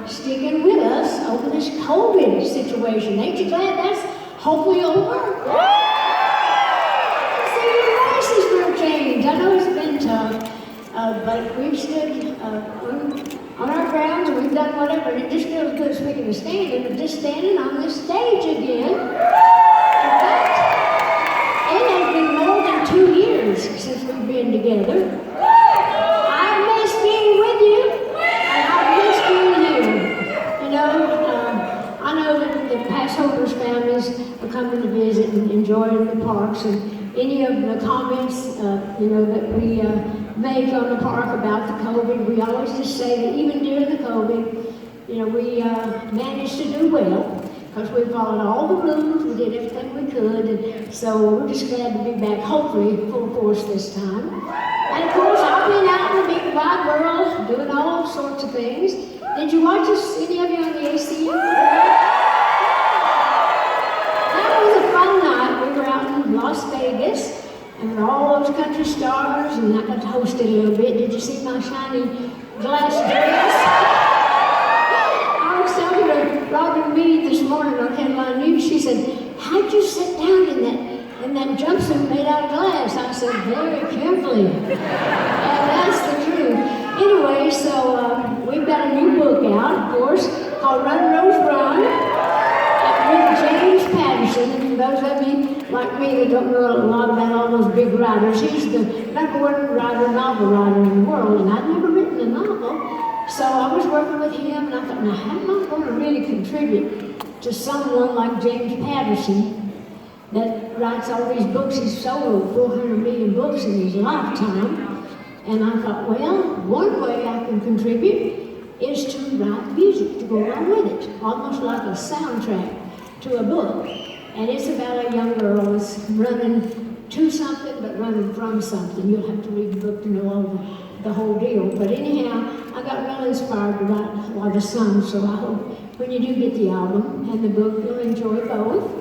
Sticking with us over this COVID situation. Ain't you glad that's hopefully over? See, your voices will change. I know it's been tough, but we've stood on our grounds and we've done whatever. And it just feels good speaking of standing, but just standing on this stage again. In fact, it has been more than 2 years since we've been together. I miss being with you. I know that the passholders' families are coming to visit and enjoying the parks, and any of the comments, that we make on the park about the COVID, we always just say that even during the COVID, we managed to do well because we followed all the rules, we did everything we could, and so we're just glad to be back, hopefully full force this time. And of course, I've been out in the big wide world doing all sorts of things. Did you watch us, any of you on the ACU? That was a fun night. We were out in Las Vegas, and there were all those country stars, and I got to host it a little bit. Did you see my shiny glass dress? I was talking to Robin Meade this morning on Headline News. She said, "How'd you sit down in that jumpsuit made out of glass?" I said, "Very carefully." And that's the truth. Anyway, so we've got a new book out, of course, called Run, Rose, Run, with James Patterson. And for those of you like me that don't know a lot about all those big writers, he's the #1 novel writer in the world, and I'd never written a novel. So I was working with him, and I thought, now how am I going to really contribute to someone like James Patterson that writes all these books? He's sold 400 million books in his lifetime. And I thought, well, one way I can contribute is to write music to go along with it, almost like a soundtrack to a book. And it's about a young girl that's running to something, but running from something. You'll have to read the book to know all the whole deal. But anyhow, I got really inspired to write a lot of songs, so I hope when you do get the album and the book, you'll enjoy both.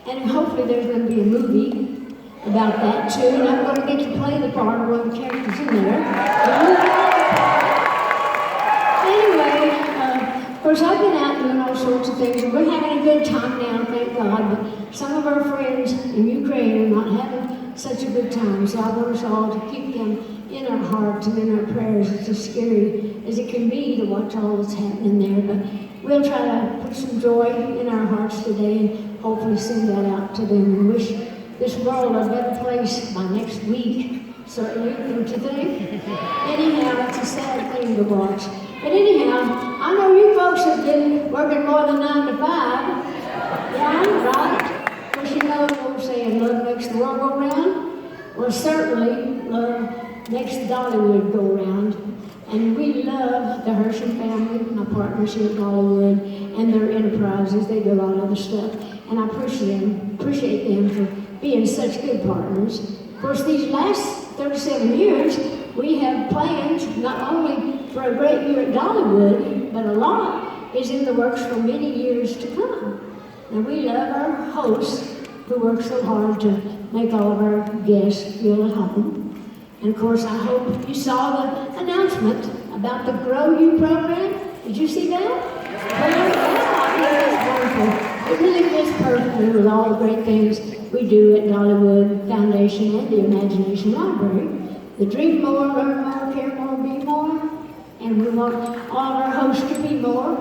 And hopefully there's going to be a movie about that too, and I'm going to get to play the part of one of the characters in there. Anyway, of course I've been out doing all sorts of things, and we're having a good time now, thank God, but some of our friends in Ukraine are not having such a good time, so I want us all to keep them in our hearts and in our prayers. It's as scary as it can be to watch all that's happening there, but we'll try to put some joy in our hearts today and hopefully send that out to them and wish this world a better place by next week, certainly, don't you think? Anyhow, it's a sad thing to watch. But anyhow, I know you folks have been working more than 9 to 5. Yeah, right? Because you know the old saying, love makes the world go round. Well, certainly, love makes Dollywood go round. And we love the Hershey family, my partners here at Dollywood, and their enterprises. They do a lot of other stuff. And I appreciate them for being such good partners. Of course, these last 37 years, we have plans not only for a great year at Dollywood, but a lot is in the works for many years to come. And we love our hosts who work so hard to make all of our guests feel at home. And of course, I hope you saw the announcement about the Grow You program. Did you see that? Well, it's wonderful. It really fits perfectly with all the great things we do at Dollywood Foundation and the Imagination Library. The dream more, learn more, care more, be more. And we want all of our hosts to be more.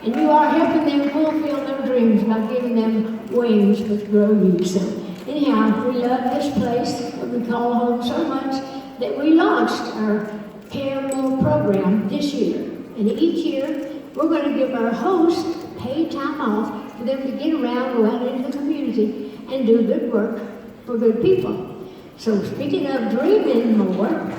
And you are helping them fulfill their dreams by giving them wings with Grow You. So anyhow, we love this place that we call home so much that we launched our Care More program this year. And each year, we're going to give our hosts paid time off for them to get around, go out into the community, and do good work for good people. So speaking of dreaming more,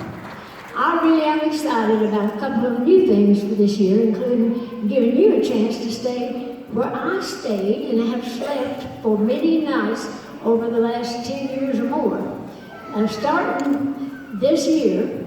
I really am excited about a couple of new things for this year, including giving you a chance to stay where I stayed and have slept for many nights over the last 10 years or more. Starting this year,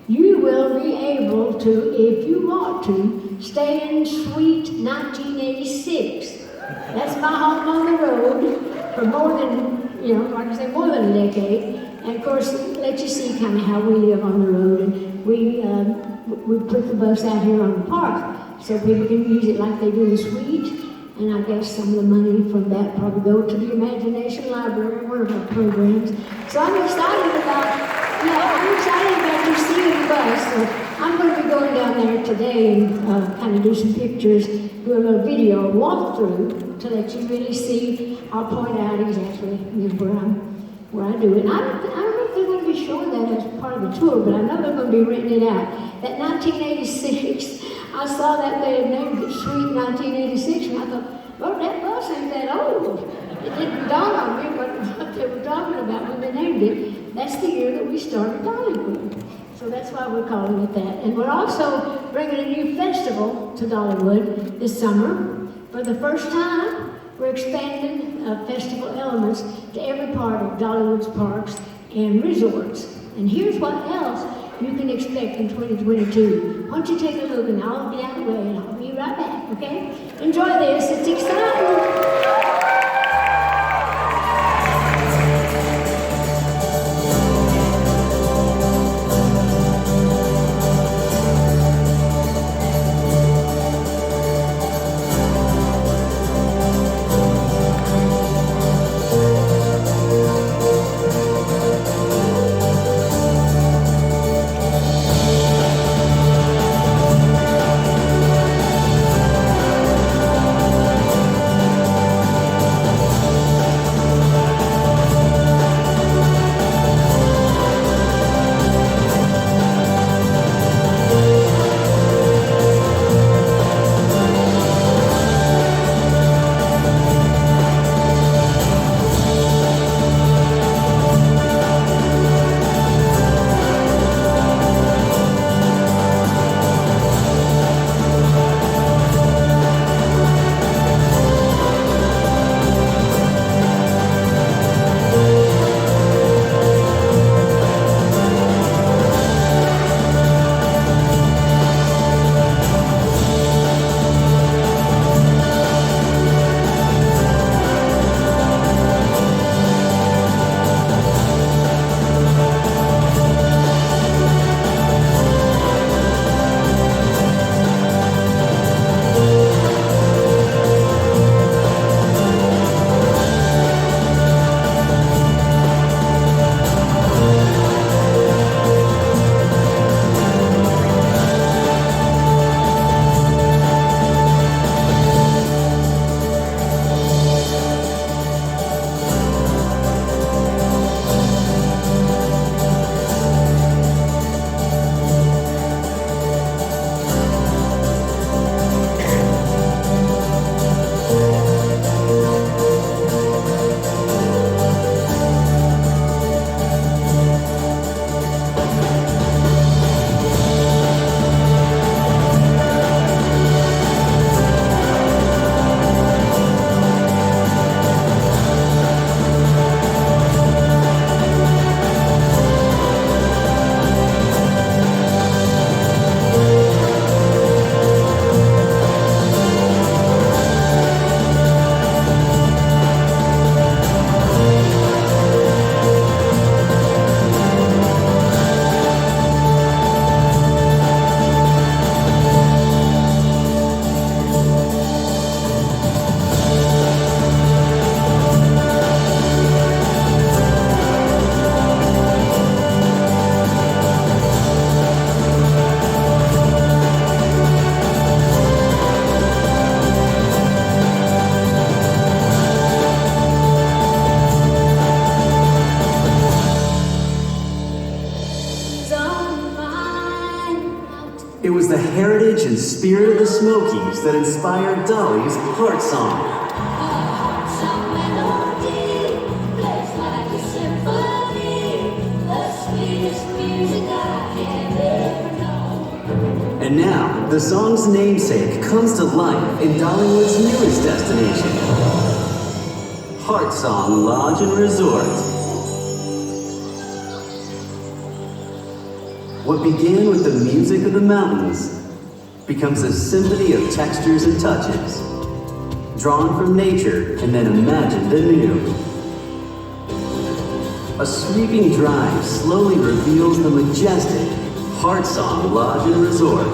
you will be able to, if you want to, stay in Suite 1986. That's my home on the road for more than, like I say, more than a decade. And of course, let you see kind of how we live on the road. And we put the bus out here on the park so people can use it like they do in Suite. And I guess some of the money from that probably go to the Imagination Library, one of our programs. So I'm excited about you seeing the bus. So I'm going to be going down there today and kind of do some pictures, do a little video walkthrough to let you really see. I'll point out exactly where I do it. And I don't know if they're going to be showing that as part of the tour, but I know they're going to be renting it out. That 1986. I saw that they had named it Suite 1986, and I thought, well, that bus ain't that old. It didn't dawn on me what they were talking about when they named it. That's the year that we started Dollywood. So that's why we're calling it that. And we're also bringing a new festival to Dollywood this summer. For the first time, we're expanding festival elements to every part of Dollywood's parks and resorts. And here's what else you can expect in 2022. Why don't you take a look, and I'll be out of the way, and I'll be right back, okay? Enjoy this, it's exciting. It was the heritage and spirit of the Smokies that inspired Dolly's Heart Song. Plays like a symphony, the sweetest music I can hear. And now, the song's namesake comes to life in Dollywood's newest destination, Heart Song Lodge and Resort. What began with the music of the mountains becomes a symphony of textures and touches, drawn from nature and then imagined anew. A sweeping drive slowly reveals the majestic Heart Song Lodge and Resort.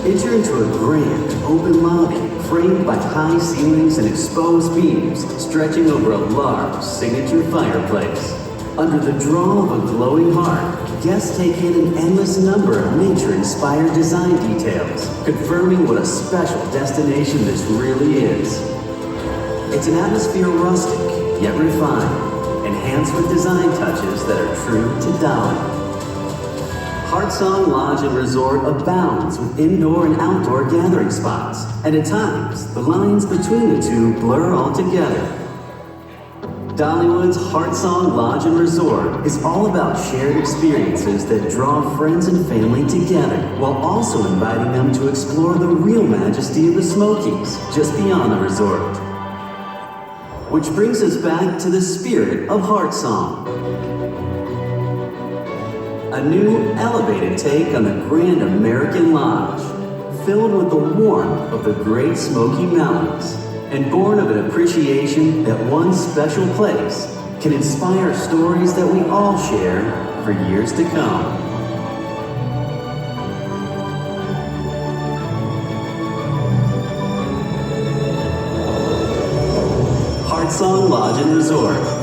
Enter into a grand, open lobby framed by high ceilings and exposed beams stretching over a large signature fireplace. Under the draw of a glowing heart, guests take in an endless number of nature-inspired design details, confirming what a special destination this really is. It's an atmosphere rustic, yet refined, enhanced with design touches that are true to Dolly. Heart Song Lodge and Resort abounds with indoor and outdoor gathering spots, and at times, the lines between the two blur altogether. Dollywood's Heart Song Lodge and Resort is all about shared experiences that draw friends and family together, while also inviting them to explore the real majesty of the Smokies, just beyond the resort. Which brings us back to the spirit of Heart Song. A new, elevated take on the Grand American Lodge, filled with the warmth of the Great Smoky Mountains, and born of an appreciation that one special place can inspire stories that we all share for years to come. Heart Song Lodge and Resort.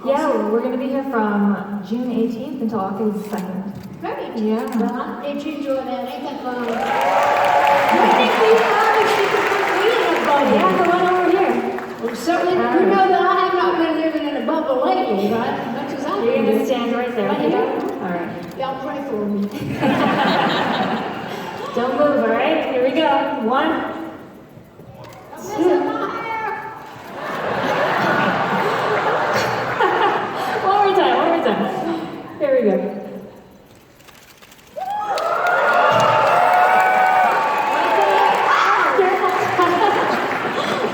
Yeah, we're going to be here from June 18th until August 2nd. Great. Yeah. Well, did you enjoy that? Ain't that fun? I think we probably should put me in a bubble. Yeah, the one over here. Well, certainly, you know that I have not been living in a bubble lately, right? As much as I You're going to do. stand right there. Right here. All right. Y'all pray for me. Don't move, all right? Here we go. 1, That's in my hair. One more time. Here we go.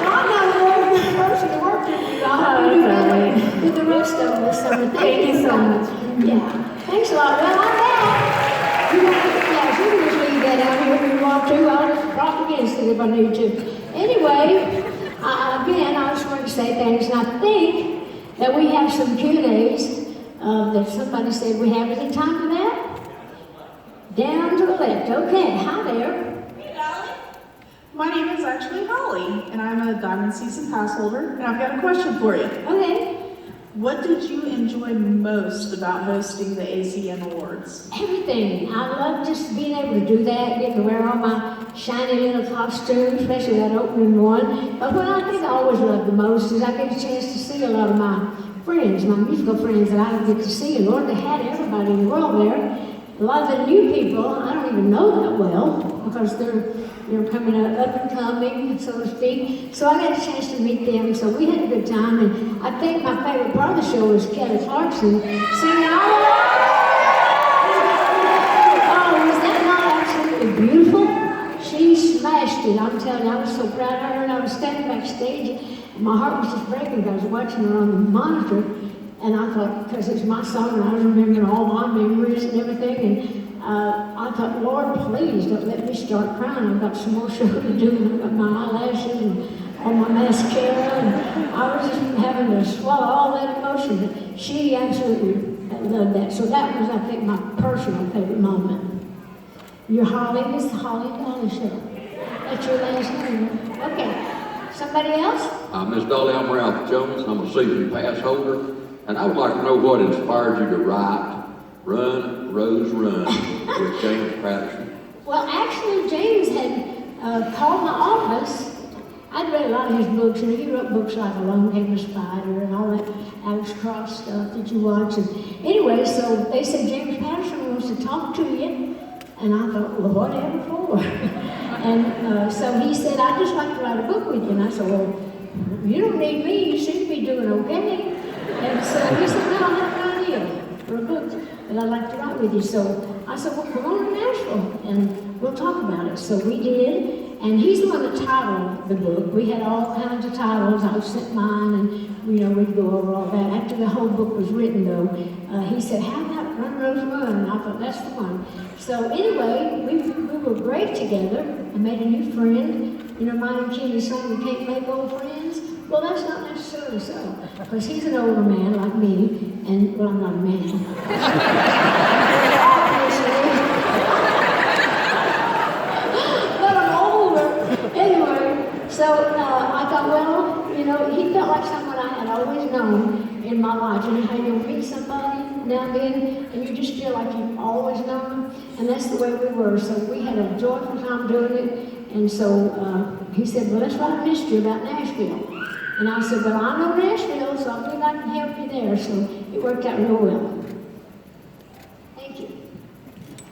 I'm not a very good person to work with you. I'll do better with the rest of us. So thank you so much. Yeah. Thanks a lot. Well, I'm back. You can just leave that out here if you want to. I'll just drop against it if I need to. Anyway, again, I just wanted to say thanks. And I think that we have some Q&As that somebody said we have. Any time for that? Down to the left. Okay. Hi there. Hey, Dolly. My name is actually Holly, and I'm a Diamond Season Pass holder, and I've got a question for you. Okay. What did you enjoy most about hosting the ACM Awards? Everything. I love just being able to do that, getting to wear all my shiny little costumes, especially that opening one. But what I think I always love the most is I get a chance to see a lot of my friends, my musical friends that I don't get to see. And Lord, they had everybody in the world there. A lot of the new people I don't even know that well because they're coming up and coming, so to speak. So I got a chance to meet them. So we had a good time, and I think my favorite part of the show was Kelly Clarkson singing all of Oh, was that not absolutely beautiful? She smashed it. I'm telling you, I was so proud of her, and I was standing backstage, and my heart was just breaking because I was watching her on the monitor. And I thought, because it's my song, and I was remembering all my memories and everything, and I thought, Lord, please don't let me start crying. I've got some more show to do. I've got my eyelashes and all my mascara, and I was just having to swallow all that emotion. But she absolutely loved that. So that was, I think, my personal favorite moment. Your Holly is the Holly and Dolly Show. That's your last name. Okay. Somebody else? Miss Dolly, I'm Ralph Jones. I'm a season pass holder. And I would like to know what inspired you to write Run, Rose, Run with James Patterson. Well, actually, James had called my office. I'd read a lot of his books, and he wrote books like Along Came a Spider and all that Alex Cross stuff that you watch. And anyway, so they said James Patterson wants to talk to you. And I thought, well, whatever for? And so he said, I'd just like to write a book with you. And I said, well, you don't need me. You seem to be doing okay. And so he said, no, I have an idea for a book that I'd like to write with you. So I said, well, come on to Nashville and we'll talk about it. So we did, and he's the one that titled the book. We had all kinds of titles. I sent mine, and we'd go over all that. After the whole book was written, though, he said, how about Run, Rose, Run? And I thought, that's the one. So anyway, we were great together. I made a new friend. Mine and Kenny's song, You Can't Make Old Friends. Well, that's not necessarily so, because he's an older man like me, and, well, I'm not a man. Obviously. But I'm older. Anyway, so I thought, well, he felt like someone I had always known in my life. How you meet somebody now and then, and you just feel like you've always known them, and that's the way we were. So we had a joyful time doing it, and so he said, well, let's write a mystery about Nashville. And I said, well, I know Nashville, so I believe I can help you there. So it worked out real well. Thank you.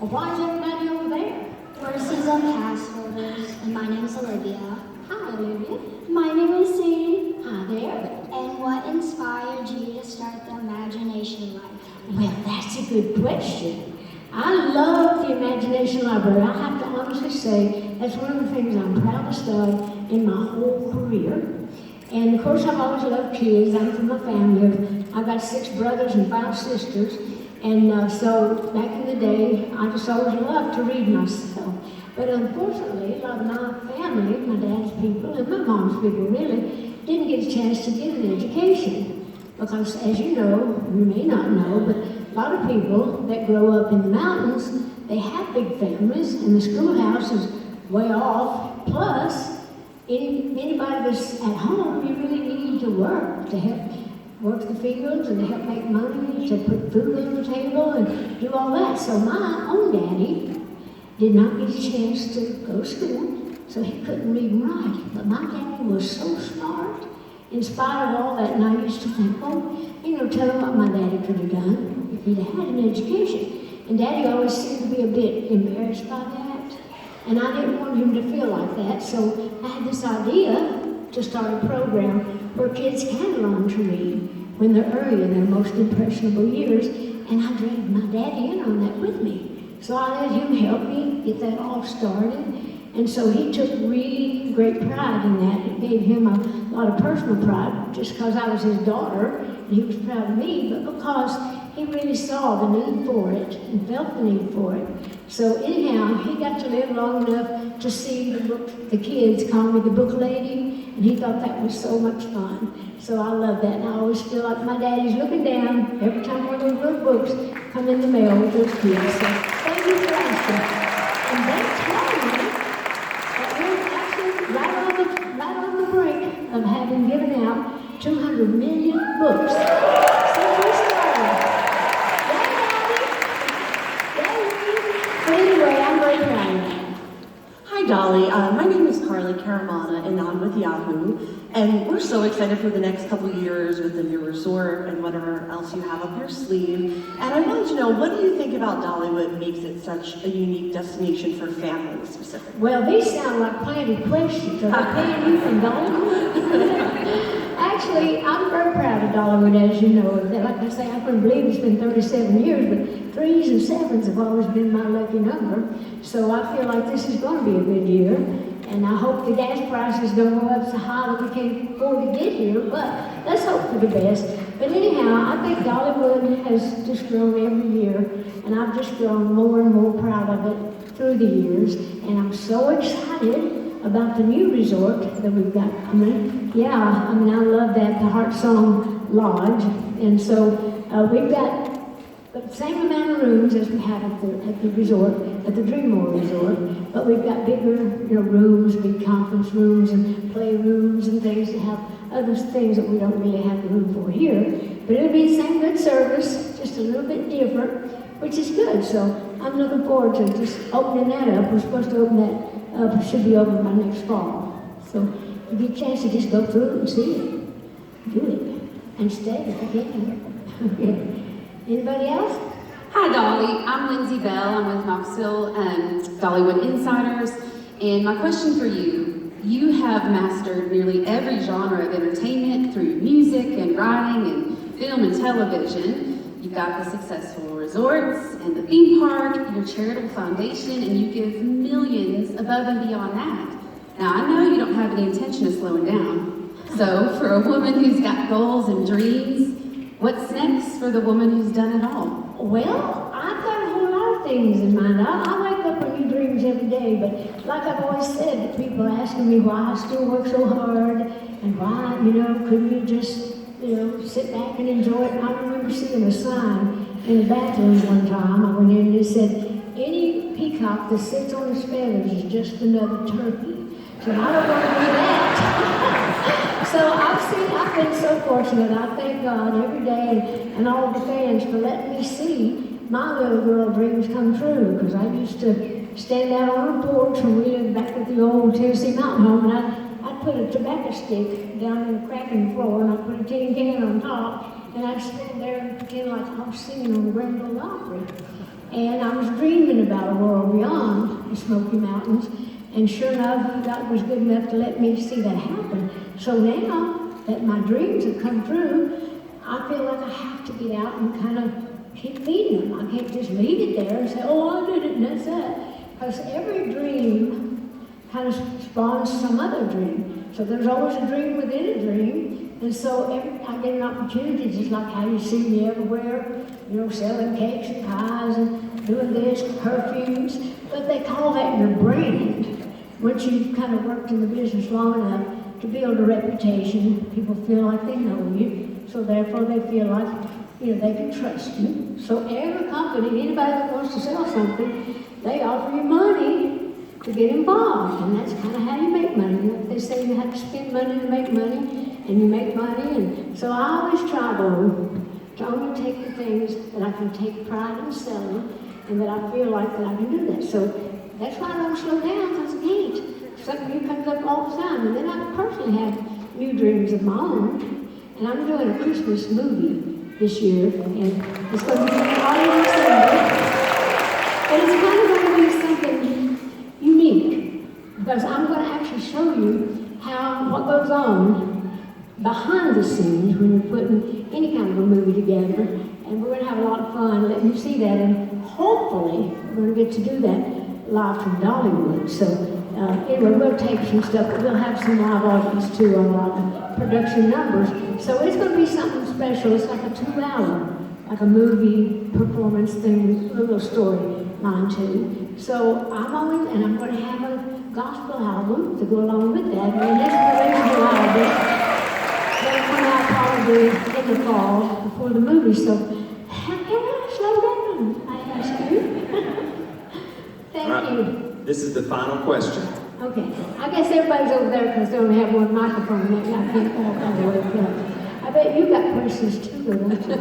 Well, why is everybody over there? We're season pass holders, and my name is Olivia. Hi, Olivia. My name is Sadie. Hi there. And what inspired you to start the Imagination Life? Well, that's a good question. I love the Imagination Library. I have to honestly say that's one of the things I'm proudest of in my whole career. And of course, I've always loved kids. I'm from a family I've got 6 brothers and 5 sisters. And so back in the day, I just always loved to read myself. But unfortunately, a lot of my family, my dad's people and my mom's people really, didn't get a chance to get an education. Because as you know, you may not know, but a lot of people that grow up in the mountains, they have big families and the schoolhouse is way off. Plus, anybody that's at home, you really need to work to help work the fields and to help make money, to put food on the table and do all that. So my own daddy did not get a chance to go to school, so he couldn't read and write. But my daddy was so smart in spite of all that, and I used to think, tell him what my daddy could have done if he'd had an education. And Daddy always seemed to be a bit embarrassed by that, and I didn't want him to feel like that, so I had this idea to start a program where kids can learn to read when they're early in their most impressionable years, and I dragged my daddy in on that with me. So I let him help me get that all started, and so he took really great pride in that. It gave him a lot of personal pride, just because I was his daughter, and he was proud of me, but because he really saw the need for it and felt the need for it. So anyhow, he got to live long enough to see the kids call me the book lady, and he thought that was so much fun. So I love that, and I always feel like my daddy's looking down every time one of those little books come in the mail with those kids. So thank you for asking. And they tell me that we're actually right on the brink of having given out 200 million books since we started. But anyway, I'm very proud of that. Hi, Dolly. My name is Carly Caramana, and I'm with Yahoo. And we're so excited for the next couple of years with the new resort and whatever else you have up your sleeve. And I wanted to know, what do you think about Dollywood makes it such a unique destination for families specifically? Well, these sound like planted questions. Are they paying you from Dollywood? Actually, I'm very proud of Dollywood, as you know. Like I say, I couldn't believe it's been 37 years, but 3s and 7s have always been my lucky number. So I feel like this is going to be a good year. And I hope the gas prices don't go up so high that we can't afford to get here, but let's hope for the best. But anyhow, I think Dollywood has just grown every year, and I've just grown more and more proud of it through the years. And I'm so excited about the new resort that we've got coming. Yeah, I love that, the Heart Song Lodge. And so we've got the same amount of rooms as we have at the resort, at the Dreammore Resort, but we've got bigger, rooms, big conference rooms and play rooms and things that have other things that we don't really have the room for here. But it'll be the same good service, just a little bit different, which is good. So I'm looking forward to just opening that up. We're supposed to open that up, it should be open by next fall. So you get a chance to just go through it and see it, do it, and stay if you can. Anybody else? Hi, Dolly. I'm Lindsay Bell. I'm with Knoxville Dollywood Insiders. And my question for you, you have mastered nearly every genre of entertainment through music and writing and film and television. You've got the successful resorts and the theme park, your charitable foundation, and you give millions above and beyond that. Now, I know you don't have any intention of slowing down. So for a woman who's got goals and dreams, what's next for the woman who's done it all? Well, I've got a whole lot of things in mind. I wake up with new dreams every day, but like I've always said, people asking me why I still work so hard and why, couldn't you just, sit back and enjoy it. And I remember seeing a sign in the bathroom one time. I went in and it said, any peacock that sits on his feathers is just another turkey. So I don't want to do that. So I've been so fortunate. I thank God every day and all the fans for letting me see my little girl dreams come true. Because I used to stand out on a porch when we lived back at the old Tennessee mountain home, and I'd put a tobacco stick down in the crack in the floor, and I'd put a tin can on top, and I'd stand there and pretend like I was singing on the Grand Ole Opry. And I was dreaming about a world beyond the Smoky Mountains. And sure enough, God was good enough to let me see that happen. So now that my dreams have come true, I feel like I have to get out and kind of keep feeding them. I can't just leave it there and say, oh, I did it, and that's that. Because every dream kind of spawns some other dream. So there's always a dream within a dream. And so I get an opportunity, just like how you see me everywhere, selling cakes and pies and doing this, perfumes. But they call that your brand. Once you've kind of worked in the business long enough to build a reputation, people feel like they know you. So therefore they feel like, they can trust you. So every company, anybody that wants to sell something, they offer you money to get involved. And that's kind of how you make money. They say you have to spend money to make money. and you make money, and so I always try to only take the things that I can take pride in selling, and that I feel like that I can do that. So that's why I don't slow down, because I can't. Something new comes up all the time, and then I personally have new dreams of my own, and I'm doing a Christmas movie this year, and it's going to be Hollywood Sunday, and it's kind of going to be something unique, because I'm going to actually show you what goes on behind the scenes when you're putting any kind of a movie together, and we're going to have a lot of fun letting you see that, and hopefully we're going to get to do that live from Dollywood. So anyway, we'll tape some stuff, but we'll have some live audience too on a lot of production numbers. So it's going to be something special. It's like a 2-hour, like a movie performance thing, a little storyline too. So I'm going to have a gospel album to go along with that, and an inspirational album that'll come out probably in the fall before the movie. So can I slow down, I ask you? Thank you. This is the final question. Okay. I guess everybody's over there because they only have one microphone. I can't walk all the way up. I bet you got questions too, don't you?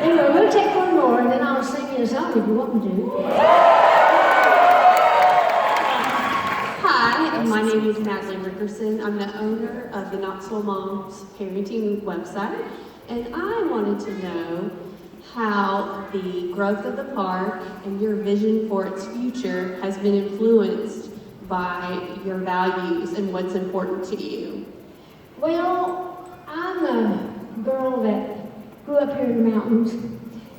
Anyway, we'll take one more, and then I'll sing you a song if you want me to. Hi, my name is Natalie Rickerson. I'm the owner of the Knoxville Moms Parenting website, and I wanted to know how the growth of the park and your vision for its future has been influenced by your values and what's important to you. Well, I'm a girl that grew up here in the mountains,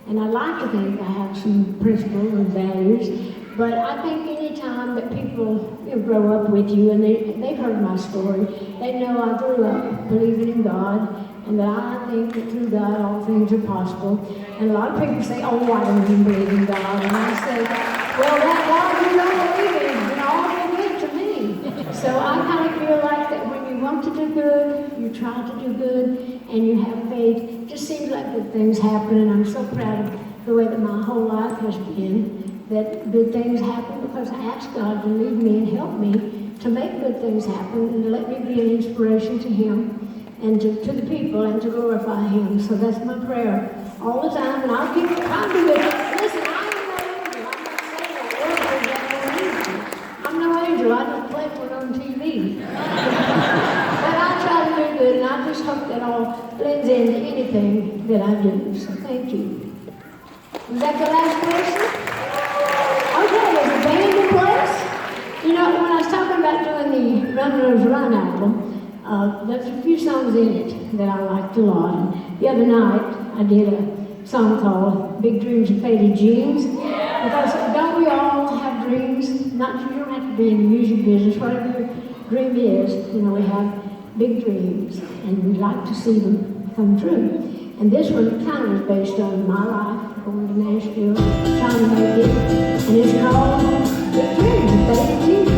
and I like to think I have some principles and values. But I think any time that people grow up with you and they've heard my story, they know I grew up believing in God, and that I think that through God all things are possible. And a lot of people say, oh, I don't even believe in God. And I say, well, that God you don't believe in, and all you good to me. So I kind of feel like that when you want to do good, you try to do good, and you have faith, it just seems like good things happen. And I'm so proud of the way that my whole life has been, that good things happen because I ask God to lead me and help me to make good things happen and to let me be an inspiration to Him and to the people and to glorify Him. So that's my prayer all the time, and I'll keep trying to do it. Listen, I'm no angel. I just play for it on TV. But I try to do good, and I just hope that all blends into anything that I do. So thank you. Was that the last question? Okay, there's a band in place. You know, when I was talking about doing the Run, Rose, Run album, there's a few songs in it that I liked a lot. And the other night, I did a song called Big Dreams and Faded Jeans. Because don't we all have dreams? You don't have to be in the music business. Whatever your dream is, you know, we have big dreams, and we'd like to see them come true. And this one kind of was based on my life, going to Nashville, trying to make it, and it's called Big Dreams and Faded Jeans.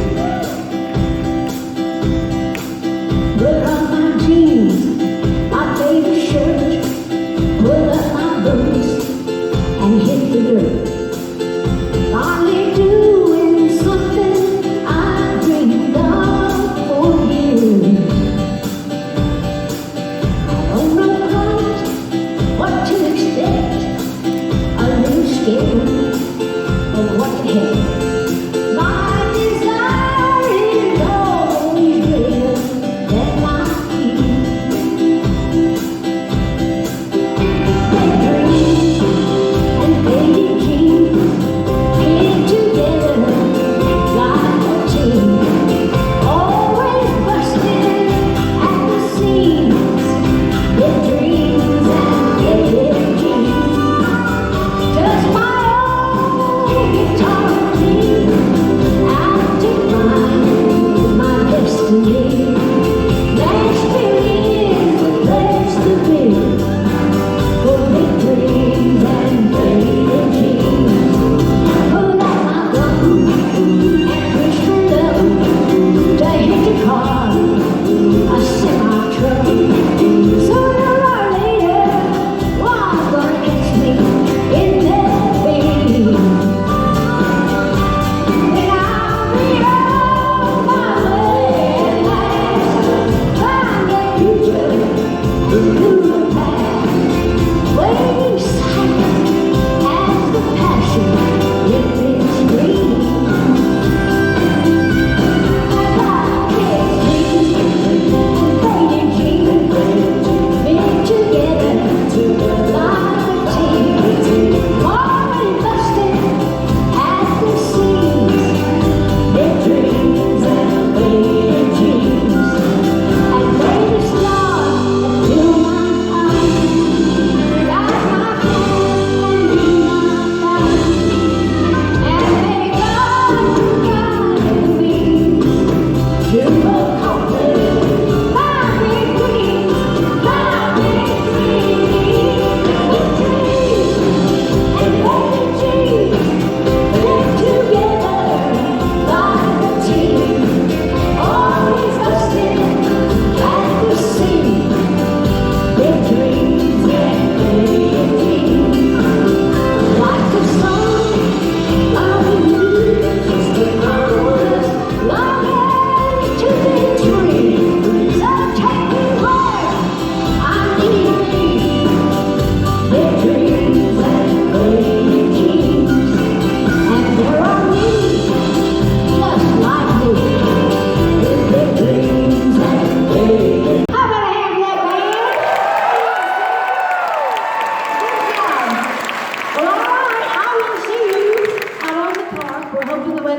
Put on my jeans, my favorite shirt, pull up my boots, and hit the dirt. Finally doing something I dreamed of for years. I don't know quite what to expect, a little scared of what the heck. My desire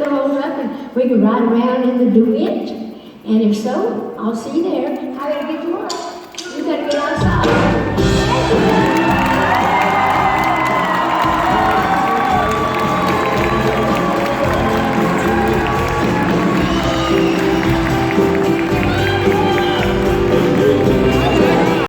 those up and we can ride around in the duet. And if so, I'll see you there. I gotta get to work. You gotta get outside. Thank you.